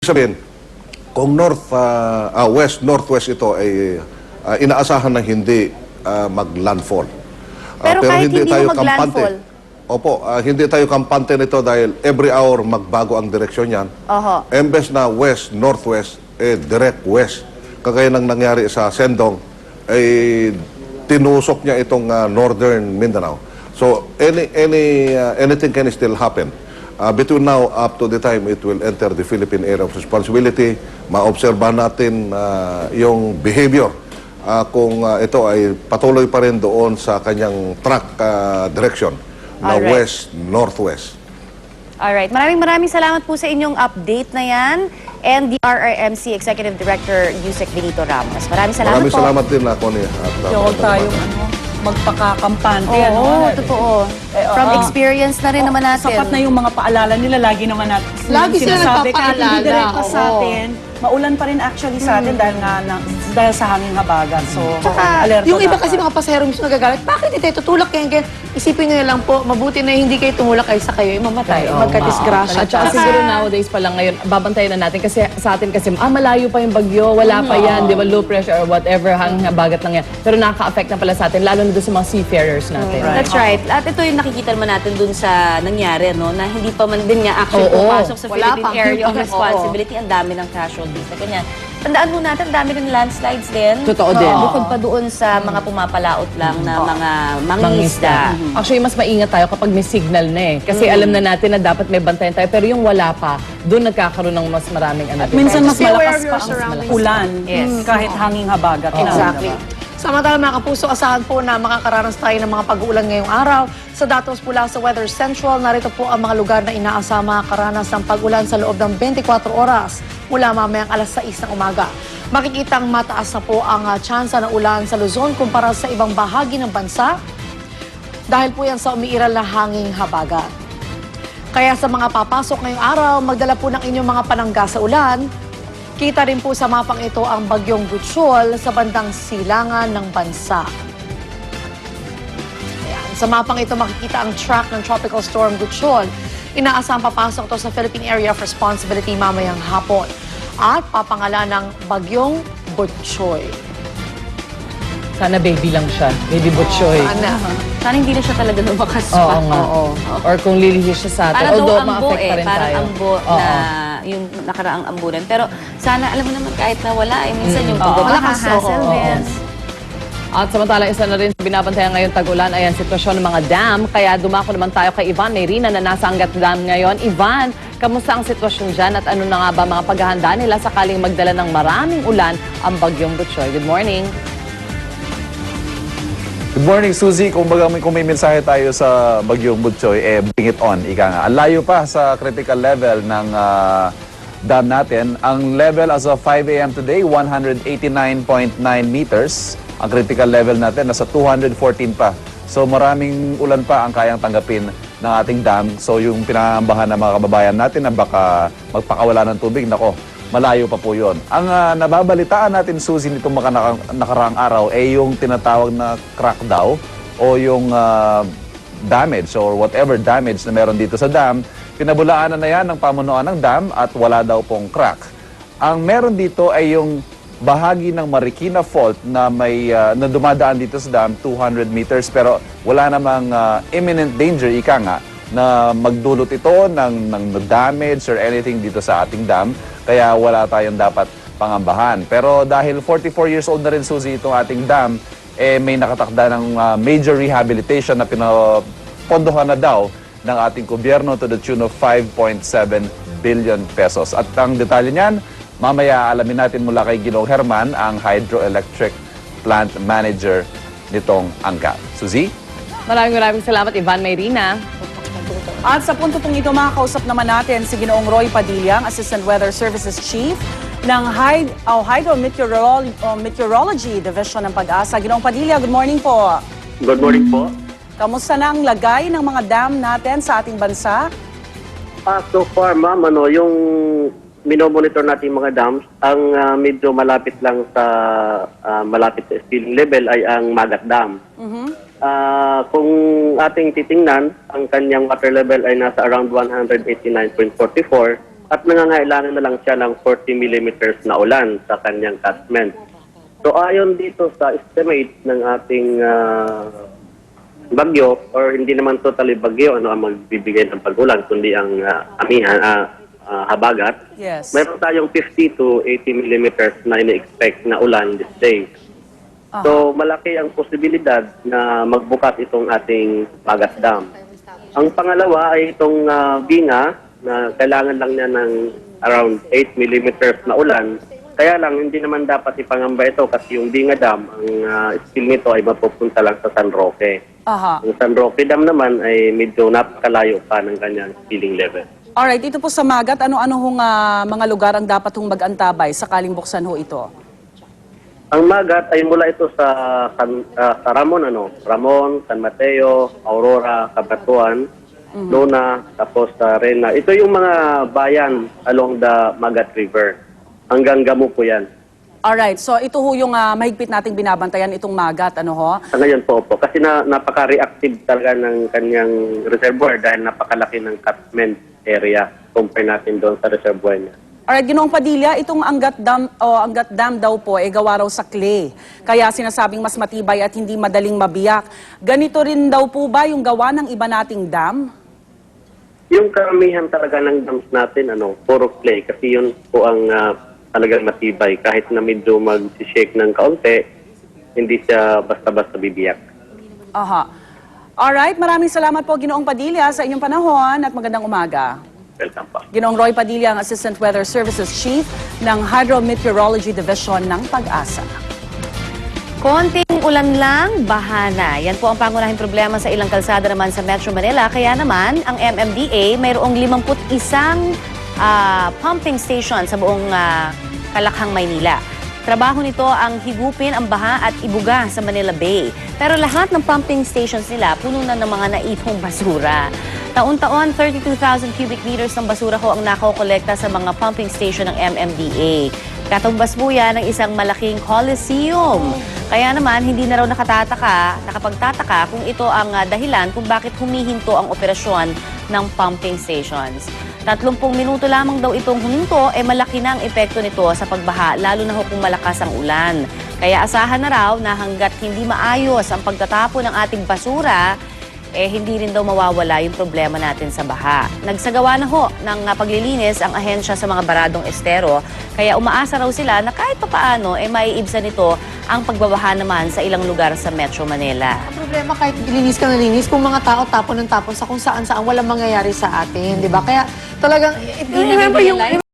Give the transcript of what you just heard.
Sabihin, kung west-northwest ito ay inaasahan na hindi mag-landfall. Pero kahit hindi mo mag-landfall? Opo, hindi tayo kampante nito dahil every hour magbago ang direksyon yan. Embes na west-northwest, direct west. Kagaya ng nangyari sa Sendong, ay tinusok niya itong northern Mindanao. So, anything can still happen. Between now up to the time it will enter the Philippine area of responsibility, maobserbahan natin yung behavior kung ito ay patuloy pa rin doon sa kanyang track direction na west-northwest. Alright. Maraming salamat po sa inyong update na yan. And the RRMC Executive Director, Yusek Benito Ramos. Maraming salamat Maraming po. salamat din ako ni Huwag tayong magpakakampante. Oo, totoo. From experience na rin naman natin. Sapat na yung mga paalala nila. Lagi naman natin Lagi sila sinasabi. Kahit nagpapaalala. hindi direkta sa atin, maulan pa rin actually sa atin dahil sa hanging habagat. So, alerto Yung iba dapat. kasi mga pasahero mismo nagagalit, bakit hindi tayo tutulak ganyan? Isipin nyo na lang po, mabuti na hindi kayo tumulak kaysa kayo, mamatay, magka-disgrasya. At saka siguro nowadays pa lang ngayon, babantayan na natin kasi sa atin kasi, malayo pa yung bagyo, wala pa yan, di ba, low pressure or whatever, hanging habagat lang yan. Pero nakaka-affect na pala sa atin, lalo na doon sa mga seafarers natin. That's right. At ito yung nakikita naman natin dun sa nangyari, no? Na hindi pa man din niya actually pumasok sa Philippine Area of Responsibility. Ang dami ng casualties na ganyan. Tandaan mo natin, ang dami ng landslides din. Totoo din. Bukod pa doon sa mga pumapalaot lang na mga mangingisda. Actually, mas maingat tayo kapag may signal na eh. Kasi alam na natin na dapat may bantayan tayo. Pero yung wala pa, doon nagkakaroon ng mas maraming ano. Minsan mas Stay aware malakas of pa your ang surroundings. ulan. Yes. Kahit hanging habagat. Exactly. Samantala mga kapuso, asahan po na makakaranas tayo ng mga pag-uulan ngayong araw. Sa datos mula sa Weather Central, narito po ang mga lugar na inaasama makakaranas ng pag-ulan sa loob ng 24 oras mula mamayang alas 6 ng umaga. Makikitang mataas na po ang tsansa ng ulan sa Luzon kumpara sa ibang bahagi ng bansa dahil po yan sa umiiral na hanging habagat. Kaya sa mga papasok ngayong araw, magdala po ng inyong mga panangga sa ulan. Kita rin po sa mapang ito ang bagyong Butchol sa bandang silangan ng bansa. Ayan. Sa mapang ito makikita ang track ng Tropical Storm Butchol. Inaasang papasok to sa Philippine Area of Responsibility mamayang hapon. At papangalan ng bagyong Butchoy. Sana baby lang siya. Baby Butchoy. Sana hindi na siya talaga lumakas pa. Oo nga. Or kung lilihis siya sa atin. Para daw Although, ambo ma-affect pa rin parang tayo. ambo na yung nakaraang ambulan. Pero sana, alam mo naman, kahit na wala, minsan yung pagbabaha, hassle din. At samantalang isa na rin binabantayan ngayon tag-ulan ay ang sitwasyon ng mga dam. Kaya dumako naman tayo kay Ivan Mayrina na nasa Angat Dam ngayon. Ivan, kamusta ang sitwasyon dyan at ano na nga ba mga paghahanda nila sakaling magdala ng maraming ulan ang bagyong Butchoy? Good morning. Good morning, Suzy. Kung may mensahe tayo sa bagyong Butchoy, bring it on. Ika nga. Ang layo pa sa critical level ng dam natin. Ang level as of 5 a.m. today, 189.9 meters. Ang critical level natin, nasa 214 pa. So maraming ulan pa ang kayang tanggapin ng ating dam. So yung pinangambahan ng mga kababayan natin na baka magpakawala ng tubig, nako, malayo pa po yun. Ang nababalitaan natin, Suzy, nitong mga nakaraang araw ay yung tinatawag na crack daw o yung damage or whatever damage na meron dito sa dam. Pinabulaanan na yan ng pamunuan ng dam at wala daw pong crack. Ang meron dito ay yung bahagi ng Marikina Fault na may na dumadaan dito sa dam 200 meters pero wala namang imminent danger, ika nga, na magdulot ito ng damage or anything dito sa ating dam. Kaya wala tayong dapat pangambahan. Pero dahil 44 years old na rin, Suzy, itong ating dam, may nakatakda ng major rehabilitation na pinapondohan na daw ng ating gobyerno to the tune of 5.7 billion pesos. At ang detalye niyan, mamaya alamin natin mula kay Ginoong Herman, ang hydroelectric plant manager nitong Angka. Suzy? Maraming salamat, Ivan Mayrina. At sa punto pong ito, makakausap naman natin si Ginoong Roy Padilla, Assistant Weather Services Chief ng Hydrometeorology Division ng Pag-asa. Ginoong Padilla, good morning po. Good morning po. Kamusta na ang lagay ng mga dam natin sa ating bansa? So far, ma'am, yung minomonitor natin mga dams, ang medyo malapit lang sa malapit sa spilling level ay ang Magat Dam. Kung ating titingnan, ang kanyang water level ay nasa around 189.44 at nangangailangan na lang siya ng 40 millimeters na ulan sa kanyang catchment. So ayon dito sa estimate ng ating bagyo, or hindi naman totally bagyo ang magbibigay ng pag-ulan, kundi ang habagat, Yes. mayroon tayong 50 to 80 millimeters na ini-expect na ulan this day. So malaki ang posibilidad na magbukas itong ating Bagat Dam. Ang pangalawa ay itong Binga, na kailangan lang niya ng around 8 millimeters na ulan. Kaya lang, hindi naman dapat ipangamba ito kasi yung Binga Dam, ang spill nito ay mapupunta lang sa San Roque. Aha. Ang San Roque Dam naman ay medyo napakalayo pa ng kanyang spilling level. Alright, ito po sa Magat, ano-ano hong mga lugar ang dapat hong mag-antabay sakaling buksan ho ito? Ang Magat ay mula ito sa Ramon, Ramon, San Mateo, Aurora, Cabatuan, Luna, tapos sa Rena. Ito yung mga bayan along the Magat River. Hanggang Gamo po yan. Alright, so ito ho yung mahigpit nating binabantayan, itong Magat, ano ho? Sa ngayon po. Kasi napaka-reactive talaga ng kanyang reservoir dahil napakalaki ng catchment area compare natin doon sa reservoir niya. Alright, Ginoong Padilla, itong Angat Dam daw po ay gawa raw sa clay. Kaya sinasabing mas matibay at hindi madaling mabiyak. Ganito rin daw po ba yung gawa ng iba nating dam? Yung karamihan talaga ng dams natin, puro clay. Kasi yun po ang talagang matibay. Kahit na medyo mag-shake ng kaunti, hindi siya basta-basta bibiyak. Aha. Alright, maraming salamat po Ginoong Padilla sa inyong panahon at magandang umaga. Welcome pa. Ginoong Roy Padilla, ang Assistant Weather Services Chief ng Hydrometeorology Division ng Pag-asa. Konting ulan lang, bahana. Yan po ang pangunahing problema sa ilang kalsada naman sa Metro Manila. Kaya naman, ang MMDA mayroong 51 pumping station sa buong Kalakhang, Maynila. Trabaho nito ang higupin ang baha at ibuga sa Manila Bay. Pero lahat ng pumping stations nila puno na ng mga naipong basura. Taon-taon, 32,000 cubic meters ng basura ho ang nakokolekta sa mga pumping station ng MMDA. Katumbas po yan ng isang malaking coliseum. Kaya naman, hindi na raw nakapagtataka kung ito ang dahilan kung bakit humihinto ang operasyon ng pumping stations. 30 minuto lamang daw itong huminto, malaki na ang epekto nito sa pagbaha, lalo na kung malakas ang ulan. Kaya asahan na raw na hanggat hindi maayos ang pagtatapon ng ating basura, hindi rin daw mawawala yung problema natin sa baha. Nagsagawa na ho ng paglilinis ang ahensya sa mga baradong estero, kaya umaasa raw sila na kahit papaano maiibsan nito ang pagbabaha naman sa ilang lugar sa Metro Manila. Ang problema kahit linis ka na linis, kung mga tao tapon ng tapon sa kung saan-saan walang mangyayari sa atin, di ba? Kaya talagang, remember yung